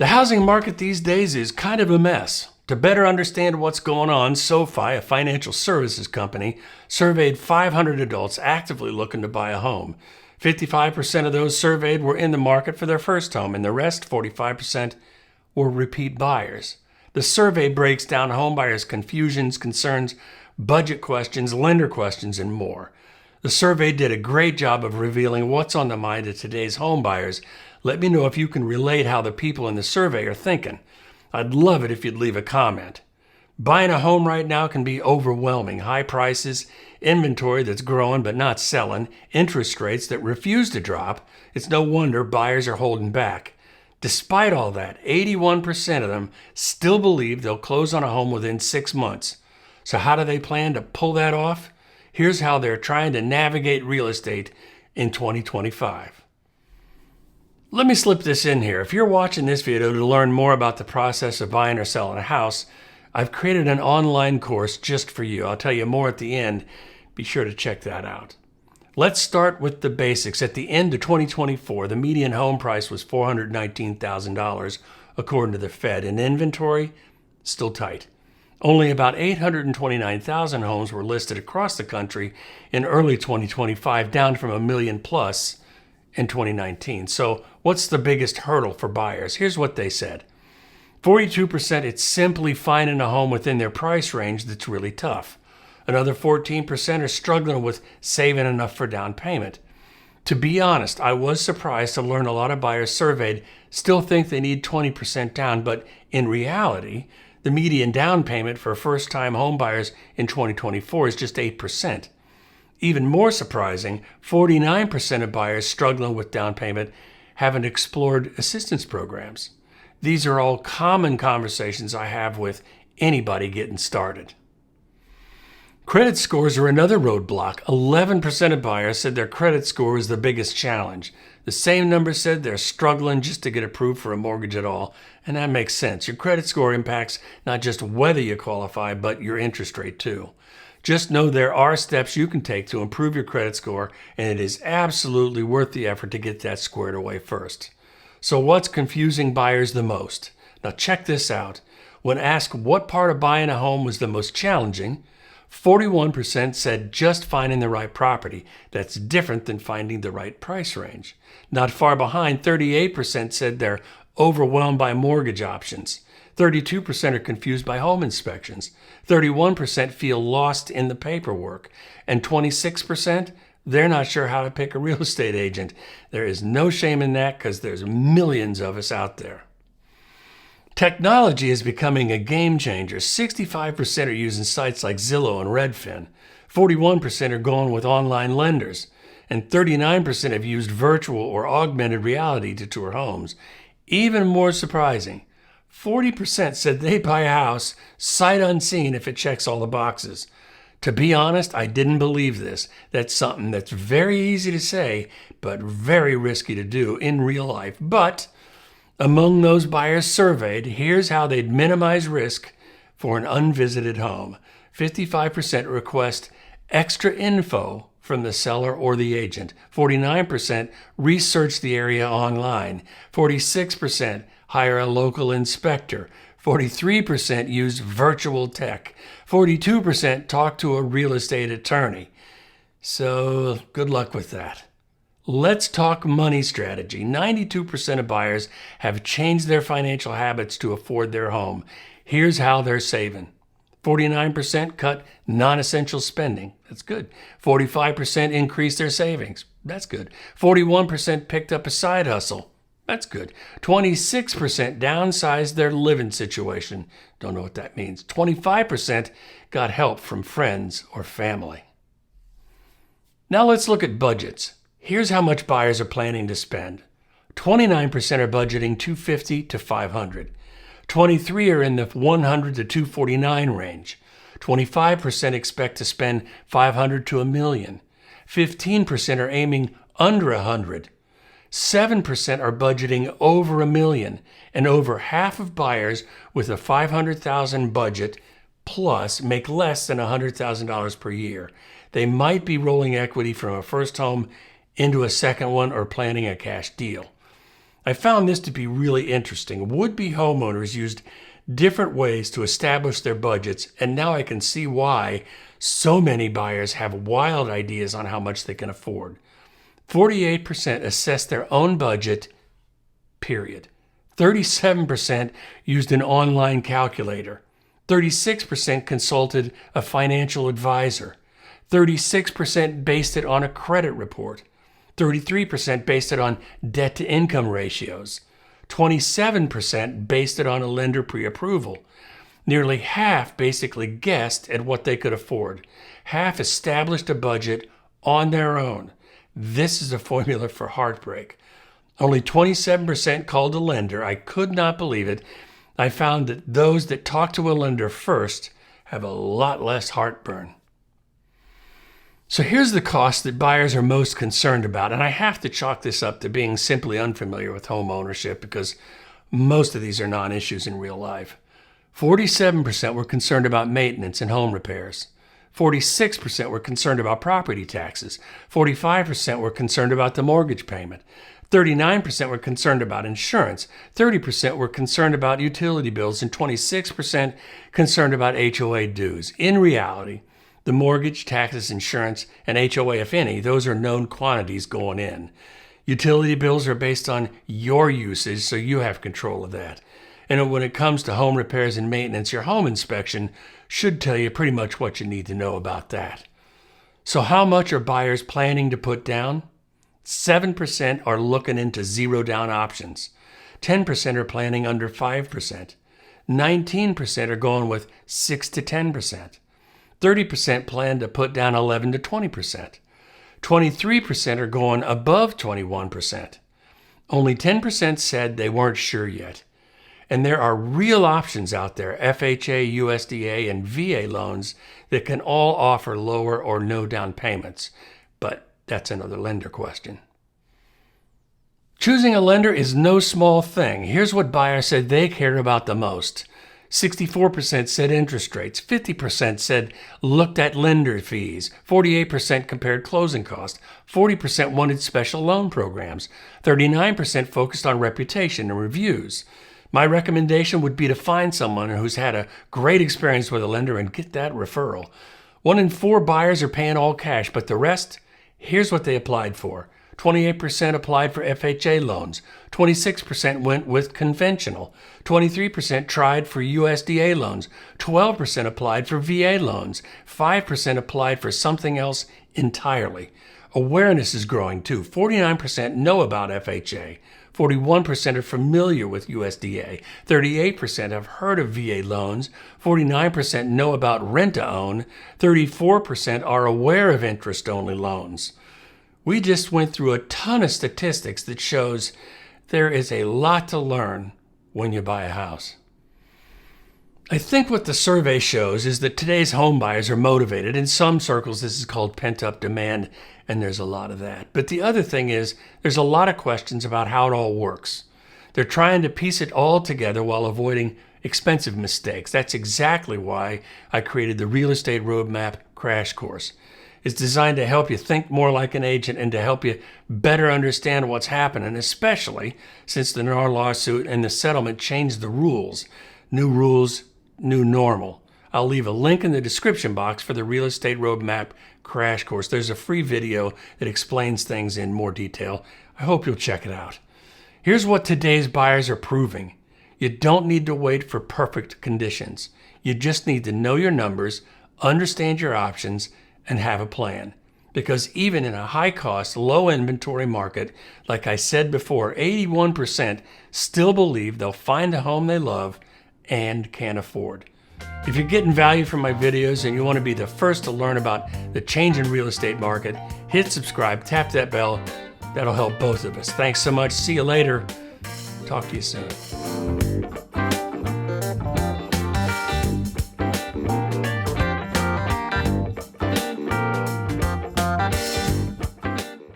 The housing market these days is kind of a mess. To better understand what's going on, Sofi, a financial services company, surveyed 500 adults actively looking to buy a home. 55% of those surveyed were in the market for their first home, and the rest, 45%, were repeat buyers. The survey breaks down homebuyers' confusions, concerns, budget questions, lender questions, and more. The survey did a great job of revealing what's on the mind of today's homebuyers. Let me know if you can relate how the people in the survey are thinking. I'd love it if you'd leave a comment. Buying a home right now can be overwhelming. High prices, inventory that's growing but not selling, interest rates that refuse to drop. It's no wonder buyers are holding back. Despite all that, 81% of them still believe they'll close on a home within 6 months. So how do they plan to pull that off? Here's how they're trying to navigate real estate in 2025. Let me slip this in here. If you're watching this video to learn more about the process of buying or selling a house, I've created an online course just for you. I'll tell you more at the end. Be sure to check that out. Let's start with the basics. At the end of 2024, the median home price was $419,000, according to the Fed, and inventory still tight. Only about 829,000 homes were listed across the country in early 2025, down from 1 million plus in 2019. So what's the biggest hurdle for buyers? Here's what they said. 42% it's simply finding a home within their price range that's really tough. Another 14% are struggling with saving enough for down payment. To be honest, I was surprised to learn a lot of buyers surveyed still think they need 20% down, but in reality, the median down payment for first-time home buyers in 2024 is just 8%. Even more surprising, 49% of buyers struggling with down payment haven't explored assistance programs. These are all common conversations I have with anybody getting started. Credit scores are another roadblock. 11% of buyers said their credit score is the biggest challenge. The same number said they're struggling just to get approved for a mortgage at all, and that makes sense. Your credit score impacts not just whether you qualify, but your interest rate too. Just know there are steps you can take to improve your credit score, and it is absolutely worth the effort to get that squared away first. So what's confusing buyers the most? Now check this out. When asked what part of buying a home was the most challenging, 41% said just finding the right property. That's different than finding the right price range. Not far behind, 38% said they're overwhelmed by mortgage options. 32% are confused by home inspections. 31% feel lost in the paperwork. And 26%, they're not sure how to pick a real estate agent. There is no shame in that because there's millions of us out there. Technology is becoming a game changer. 65% are using sites like Zillow and Redfin. 41% are going with online lenders. And 39% have used virtual or augmented reality to tour homes. Even more surprising, 40% said they buy a house sight unseen if it checks all the boxes. To be honest, I didn't believe this. That's something that's very easy to say, but very risky to do in real life. But among those buyers surveyed, here's how they'd minimize risk for an unvisited home. 55% request extra info from the seller or the agent. 49% research the area online. 46% hire a local inspector. 43% use virtual tech. 42% talk to a real estate attorney. So good luck with that. Let's talk money strategy. 92% of buyers have changed their financial habits to afford their home. Here's how they're saving. 49% cut non-essential spending. That's good. 45% increased their savings. That's good. 41% picked up a side hustle. That's good. 26% downsized their living situation. Don't know what that means. 25% got help from friends or family. Now let's look at budgets. Here's how much buyers are planning to spend. 29% are budgeting $250 to $500. 23% are in the $100 to $249 range. 25% expect to spend $500 to $1 million. 15% are aiming under $100. 7% are budgeting over $1 million, and over half of buyers with a $500,000 budget plus make less than $100,000 per year. They might be rolling equity from a first home into a second one or planning a cash deal. I found this to be really interesting. Would-be homeowners used different ways to establish their budgets, and now I can see why so many buyers have wild ideas on how much they can afford. 48% assessed their own budget, period. 37% used an online calculator. 36% consulted a financial advisor. 36% based it on a credit report. 33% based it on debt-to-income ratios. 27% based it on a lender pre-approval. Nearly half basically guessed at what they could afford. Half established a budget on their own. This is a formula for heartbreak. Only 27% called a lender. I could not believe it. I found that those that talk to a lender first have a lot less heartburn. So here's the cost that buyers are most concerned about, and I have to chalk this up to being simply unfamiliar with home ownership because most of these are non-issues in real life. 47% were concerned about maintenance and home repairs. 46% were concerned about property taxes. 45% were concerned about the mortgage payment. 39% were concerned about insurance. 30% were concerned about utility bills, and 26% concerned about HOA dues. In reality, the mortgage, taxes, insurance, and HOA, if any, those are known quantities going in. Utility bills are based on your usage, so you have control of that. And when it comes to home repairs and maintenance, your home inspection should tell you pretty much what you need to know about that. So how much are buyers planning to put down? 7% are looking into zero down options. 10% are planning under 5%. 19% are going with 6 to 10%. 30% plan to put down 11 to 20%. 23% are going above 21%. Only 10% said they weren't sure yet. And there are real options out there, FHA, USDA, and VA loans that can all offer lower or no down payments. But that's another lender question. Choosing a lender is no small thing. Here's what buyers said they care about the most. 64% said interest rates. 50% said looked at lender fees. 48% compared closing costs. 40% wanted special loan programs. 39% focused on reputation and reviews. My recommendation would be to find someone who's had a great experience with a lender and get that referral. 1 in 4 buyers are paying all cash, but the rest, here's what they applied for. 28% applied for FHA loans. 26% went with conventional. 23% tried for USDA loans. 12% applied for VA loans. 5% applied for something else entirely. Awareness is growing too. 49% know about FHA. 41% are familiar with USDA. 38% have heard of VA loans. 49% know about rent-to-own. 34% are aware of interest-only loans. We just went through a ton of statistics that shows there is a lot to learn when you buy a house. I think what the survey shows is that today's home buyers are motivated. In some circles, this is called pent-up demand, and there's a lot of that. But the other thing is there's a lot of questions about how it all works. They're trying to piece it all together while avoiding expensive mistakes. That's exactly why I created the Real Estate Roadmap Crash Course. It's designed to help you think more like an agent and to help you better understand what's happening, especially since the NAR lawsuit and the settlement changed the rules. New rules, new normal. I'll leave a link in the description box for the Real Estate Roadmap Crash Course. There's a free video that explains things in more detail. I hope you'll check it out. Here's what today's buyers are proving. You don't need to wait for perfect conditions. You just need to know your numbers, understand your options, and have a plan. Because even in a high-cost, low-inventory market, like I said before, 81% still believe they'll find a home they love and can afford. If you're getting value from my videos and you want to be the first to learn about the change in real estate market, hit subscribe, tap that bell. That'll help both of us. Thanks so much. See you later. Talk to you soon.